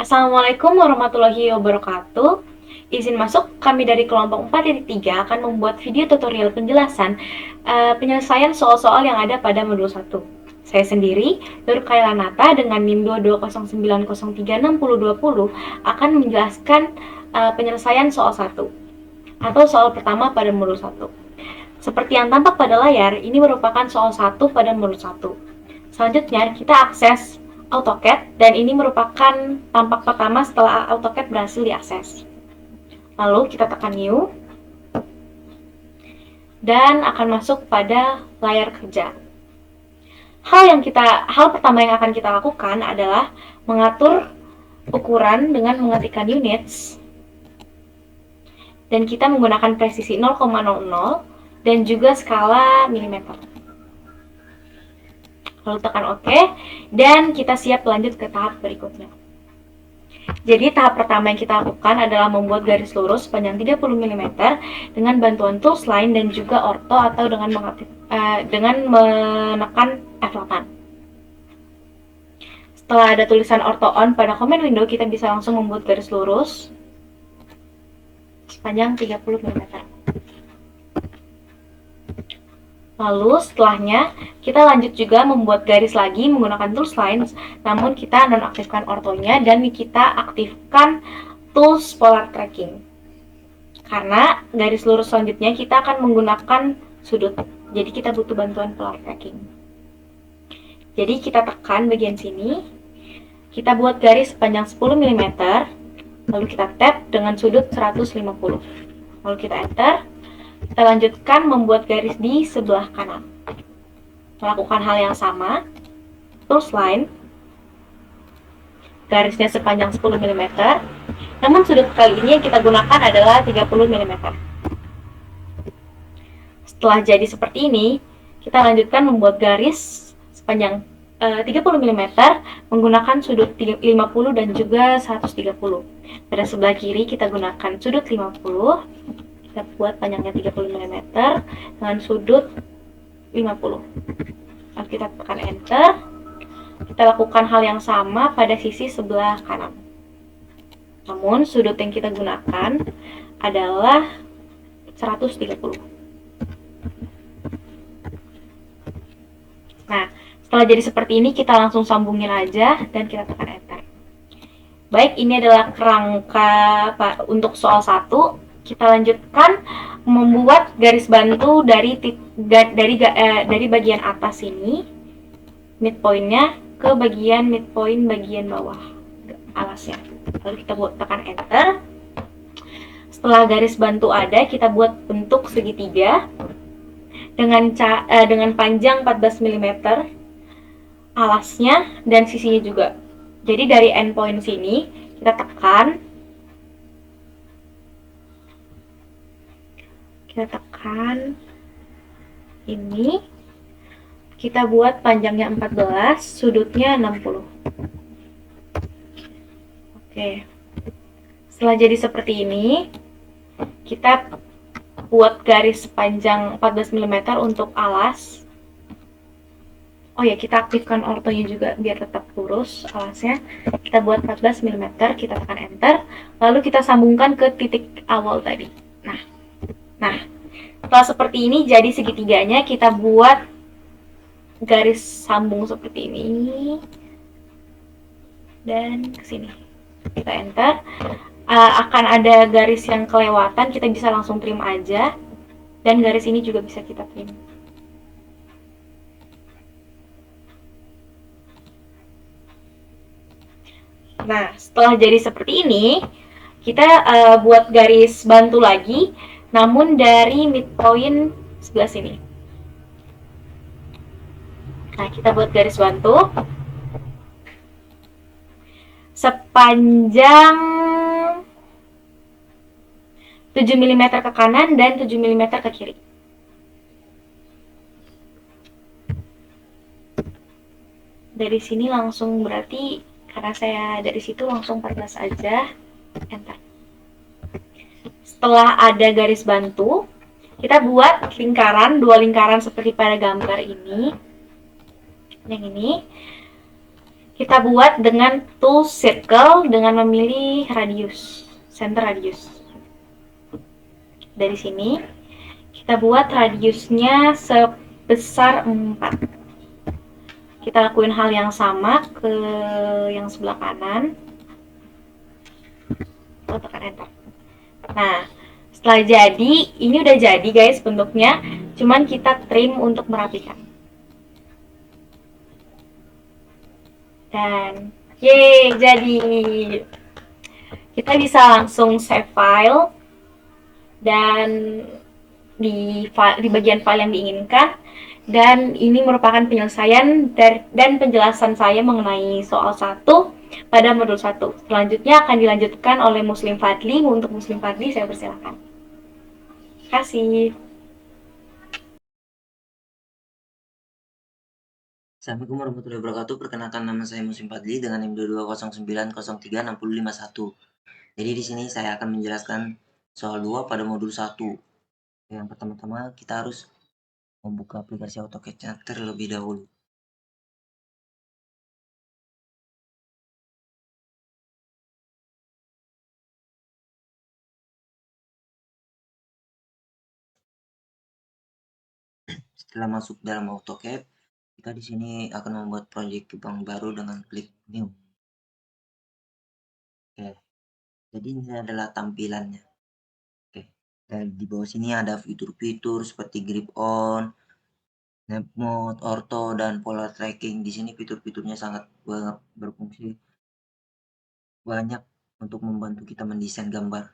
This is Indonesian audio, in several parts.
Assalamualaikum warahmatullahi wabarakatuh. Izin masuk, kami dari kelompok 4.3 akan membuat video tutorial penjelasan penyelesaian soal-soal yang ada pada modul 1. Saya sendiri, Nur Kailanata dengan NIM 2209036020 akan menjelaskan penyelesaian soal 1 atau soal pertama pada modul 1. Seperti yang tampak pada layar, ini merupakan soal 1 pada modul 1. Selanjutnya, kita akses AutoCAD dan ini merupakan tampak pertama setelah AutoCAD berhasil diakses. Lalu kita tekan New dan akan masuk pada layar kerja. Hal pertama yang akan kita lakukan adalah mengatur ukuran dengan mengetikkan units dan kita menggunakan presisi 0,00 dan juga skala milimeter. Lalu tekan OK, dan kita siap lanjut ke tahap berikutnya. Jadi tahap pertama yang kita lakukan adalah membuat garis lurus sepanjang 30 mm dengan bantuan tools line dan juga ortho atau dengan menekan F8. Setelah ada tulisan ortho on pada command window, kita bisa langsung membuat garis lurus sepanjang 30 mm. Lalu setelahnya kita lanjut juga membuat garis lagi menggunakan tools lines, namun kita nonaktifkan ortonya dan kita aktifkan tools polar tracking. Karena garis lurus selanjutnya kita akan menggunakan sudut, jadi kita butuh bantuan polar tracking. Jadi kita tekan bagian sini, kita buat garis sepanjang 10 mm, lalu kita tap dengan sudut 150. Lalu kita enter. Kita lanjutkan membuat garis di sebelah kanan. Melakukan hal yang sama, tools line, garisnya sepanjang 10 mm, namun sudut kali ini yang kita gunakan adalah 30 mm. Setelah jadi seperti ini, kita lanjutkan membuat garis sepanjang 30 mm menggunakan sudut 50 dan juga 130. Pada sebelah kiri kita gunakan sudut 50. Kita buat panjangnya 30 mm dengan sudut 50. Lalu kita tekan enter. Kita lakukan hal yang sama pada sisi sebelah kanan. Namun sudut yang kita gunakan adalah 130. Nah, setelah jadi seperti ini kita langsung sambungin aja dan kita tekan enter. Baik, ini adalah kerangka untuk soal 1. Kita lanjutkan membuat garis bantu dari bagian atas ini, midpointnya ke bagian midpoint bagian bawah alasnya. Lalu kita tekan enter. Setelah garis bantu ada, kita buat bentuk segitiga dengan panjang 14 mm alasnya dan sisinya juga. Jadi dari endpoint sini kita tekan ini, kita buat panjangnya 14, sudutnya 60. Oke, setelah jadi seperti ini, kita buat garis panjang 14 mm untuk alas. Oh ya, kita aktifkan ortonya juga biar tetap lurus alasnya. Kita buat 14 mm, kita tekan enter, lalu kita sambungkan ke titik awal tadi. Nah, setelah seperti ini jadi segitiganya, kita buat garis sambung seperti ini dan ke sini. Kita enter. Akan ada garis yang kelewatan, kita bisa langsung trim aja. Dan garis ini juga bisa kita trim. Nah, setelah jadi seperti ini, kita buat garis bantu lagi, namun dari midpoint sebelah sini. Nah, kita buat garis bantu sepanjang 7 mm ke kanan dan 7 mm ke kiri. Dari sini langsung, berarti karena saya dari situ langsung 14 aja, enter. Setelah ada garis bantu, kita buat lingkaran, 2 lingkaran seperti pada gambar ini. Yang ini Kita buat dengan tool circle dengan memilih radius, center radius. Dari sini kita buat radiusnya sebesar 4. Kita lakuin hal yang sama ke yang sebelah kanan. Tekan enter. Nah, setelah jadi, ini udah jadi guys bentuknya, cuman kita trim untuk merapikan. Dan yeay, jadi. Kita bisa langsung save file dan di bagian file yang diinginkan. Dan ini merupakan penyelesaian dan penjelasan saya mengenai soal 1 pada modul 1. Selanjutnya akan dilanjutkan oleh Muslim Fadli. Untuk Muslim Fadli saya persilakan. Terima kasih. Assalamualaikum warahmatullahi wabarakatuh. Perkenalkan, nama saya Muslim Fadli dengan NIM 2209036051. Jadi di sini saya akan menjelaskan soal 2 pada modul 1. Yang pertama-tama kita harus membuka aplikasi AutoCAD-nya terlebih dahulu. Setelah masuk dalam AutoCAD, kita di sini akan membuat proyek Jepang baru dengan klik New. Oke, jadi ini adalah tampilannya. Oke, dan di bawah sini ada fitur-fitur seperti grip on, snap mode, ortho, dan polar tracking. Di sini fitur-fiturnya sangat berfungsi banyak untuk membantu kita mendesain gambar.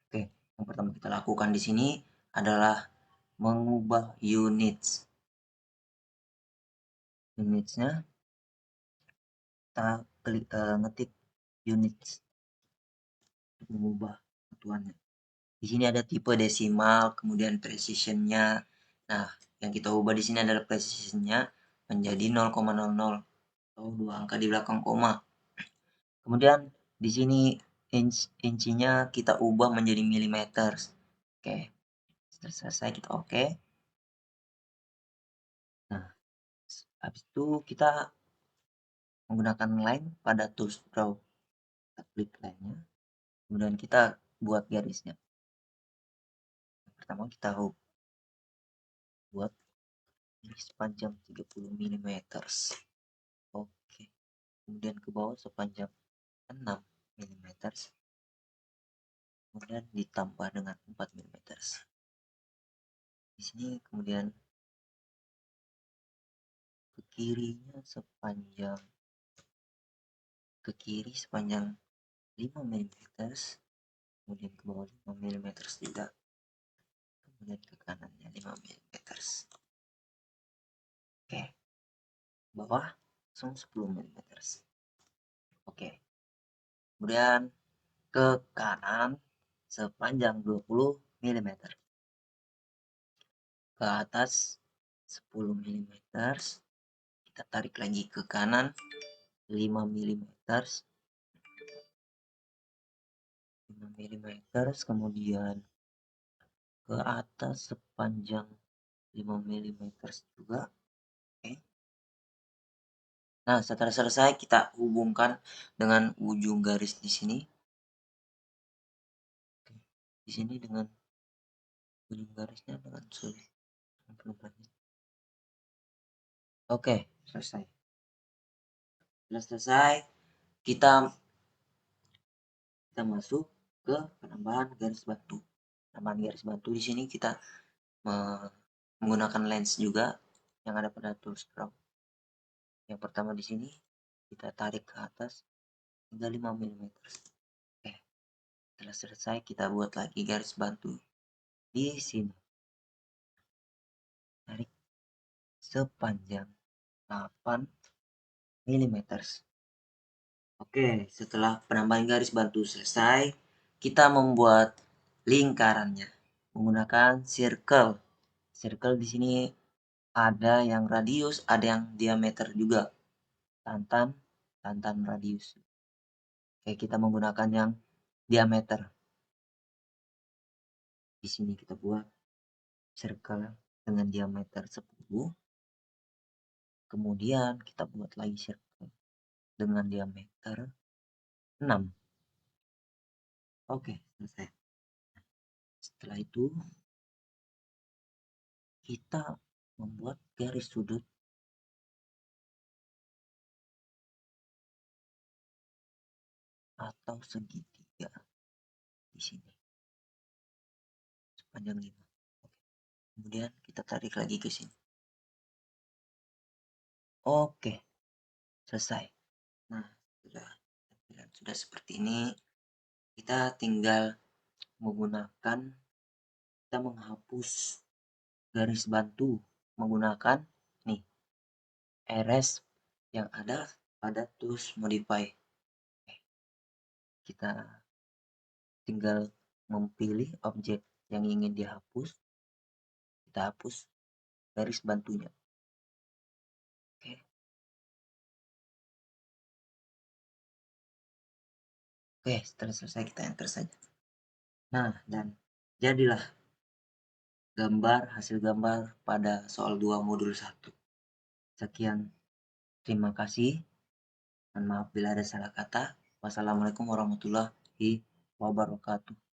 Oke, yang pertama kita lakukan di sini adalah mengubah units. Unitsnya kita klik ngetik units untuk mengubah satuannya. Di sini ada tipe desimal, kemudian precisionnya. Nah, yang kita ubah di sini adalah precisionnya menjadi 0,00 atau 2 angka di belakang koma. Kemudian di sini incinya kita ubah menjadi milimeter. Oke, setelah selesai kita oke. Nah, habis itu kita menggunakan line pada tools draw. Kita klik line-nya, kemudian kita buat garisnya. Yang pertama kita buat garis sepanjang 30 mm. Oke, kemudian ke bawah sepanjang 6 mm. Kemudian ditambah dengan 4 mm. Di sini kemudian ke kirinya ke kiri sepanjang 5 mm, kemudian ke bawah 5 mm juga, kemudian ke kanannya 5 mm. Oke, bawah langsung 10 mm. Oke, kemudian ke kanan sepanjang 20 mm, ke atas 10 mm, kita tarik lagi ke kanan 5 mm, 5 mm, kemudian ke atas sepanjang 5 mm juga. Oke. Nah, setelah selesai kita hubungkan dengan ujung garis di sini. Di sini dengan ujung garisnya dengan sulit. Oke, selesai. Setelah selesai, kita masuk ke penambahan garis batu. Penambahan garis batu di sini kita menggunakan lens juga yang ada pada tools draw. Yang pertama di sini kita tarik ke atas hingga 5 mm. Oke, setelah selesai kita buat lagi garis batu di sini. Tarik sepanjang 8 mm. Oke, setelah penambahan garis bantu selesai, kita membuat lingkarannya menggunakan circle. Circle di sini ada yang radius, ada yang diameter juga. Tantan radius. Oke, kita menggunakan yang diameter. Di sini kita buat circle dengan diameter 10. Kemudian kita buat lagi circle dengan diameter 6. Oke, selesai. Setelah itu kita membuat garis sudut atau segitiga di sini sepanjang 5. Oke. Kemudian kita tarik lagi ke sini. Oke, selesai. Nah, sudah seperti ini. Kita tinggal menggunakan kita menghapus garis bantu menggunakan nih erase yang ada pada tools modify. Kita tinggal memilih objek yang ingin dihapus, kita hapus garis bantunya. Oke. Oke, setelah selesai kita enter saja. Nah, dan jadilah hasil gambar pada soal 2 modul 1. Sekian, terima kasih. Mohon maaf bila ada salah kata. Wassalamualaikum warahmatullahi wabarakatuh.